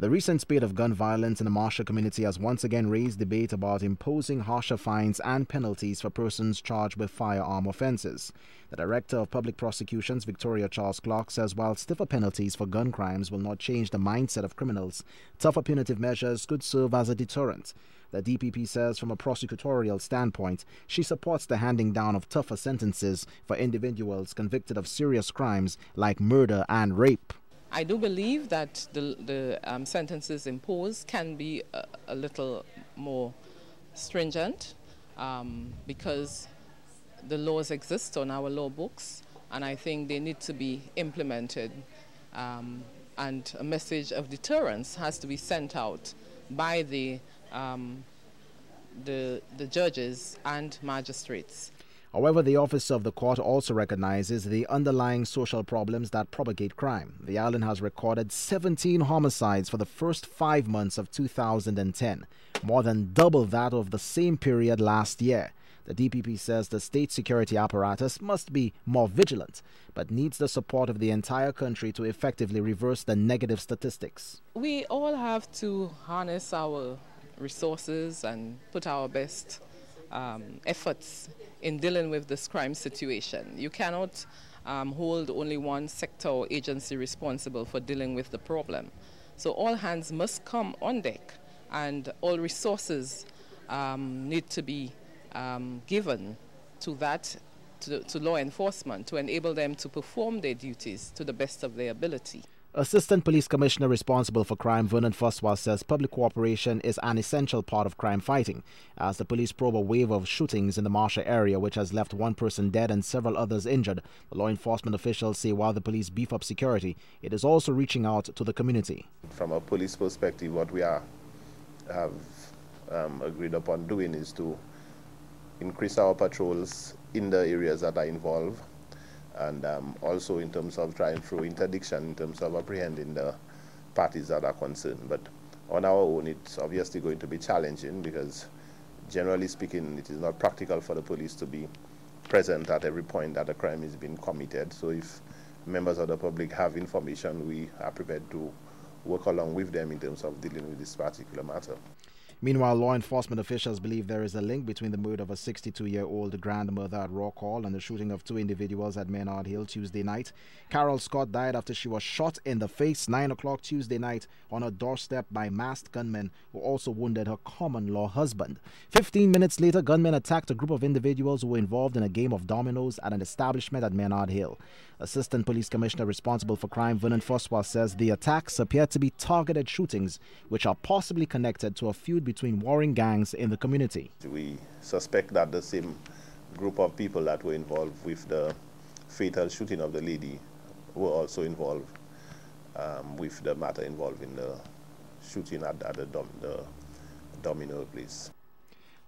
The recent spate of gun violence in the marshal community has once again raised debate about imposing harsher fines and penalties for persons charged with firearm offences. The Director of Public Prosecutions, Victoria Charles Clark, says while stiffer penalties for gun crimes will not change the mindset of criminals, tougher punitive measures could serve as a deterrent. The DPP says from a prosecutorial standpoint, she supports the handing down of tougher sentences for individuals convicted of serious crimes like murder and rape. I do believe that the sentences imposed can be a little more stringent because the laws exist on our law books, and I think they need to be implemented, and a message of deterrence has to be sent out by the judges and magistrates. However, the Office of the Court also recognizes the underlying social problems that propagate crime. The island has recorded 17 homicides for the first 5 months of 2010, more than double that of the same period last year. The DPP says the state security apparatus must be more vigilant, but needs the support of the entire country to effectively reverse the negative statistics. We all have to harness our resources and put our best efforts in dealing with this crime situation. You cannot hold only one sector or agency responsible for dealing with the problem. So all hands must come on deck, and all resources need to be given to law enforcement to enable them to perform their duties to the best of their ability. Assistant Police Commissioner responsible for crime, Vernon Fuswa, says public cooperation is an essential part of crime fighting, as the police probe a wave of shootings in the Marshall area, which has left one person dead and several others injured. The law enforcement officials say while the police beef up security, it is also reaching out to the community. From a police perspective, what we have agreed upon doing is to increase our patrols in the areas that are involved, and also in terms of trying through interdiction, in terms of apprehending the parties that are concerned. But on our own, it's obviously going to be challenging because, generally speaking, it is not practical for the police to be present at every point that a crime is being committed. So if members of the public have information, we are prepared to work along with them in terms of dealing with this particular matter. Meanwhile, law enforcement officials believe there is a link between the murder of a 62-year-old grandmother at Rock Hall and the shooting of 2 individuals at Maynard Hill Tuesday night. Carol Scott died after she was shot in the face 9 o'clock Tuesday night on her doorstep by masked gunmen who also wounded her common-law husband. 15 minutes later, gunmen attacked a group of individuals who were involved in a game of dominoes at an establishment at Maynard Hill. Assistant Police Commissioner responsible for crime, Vernon Fuswa, says the attacks appear to be targeted shootings which are possibly connected to a feud between warring gangs in the community. We suspect that the same group of people that were involved with the fatal shooting of the lady were also involved with the matter involving the shooting at the domino place.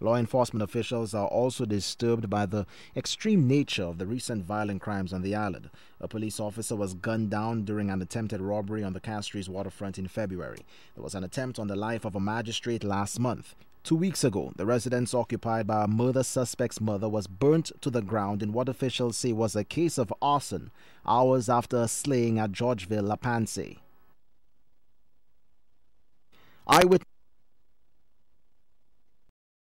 Law enforcement officials are also disturbed by the extreme nature of the recent violent crimes on the island. A police officer was gunned down during an attempted robbery on the Castries waterfront in February. There was an attempt on the life of a magistrate last month. 2 weeks ago, the residence occupied by a murder suspect's mother was burnt to the ground in what officials say was a case of arson, hours after a slaying at Georgeville, La Panse. Eyewitness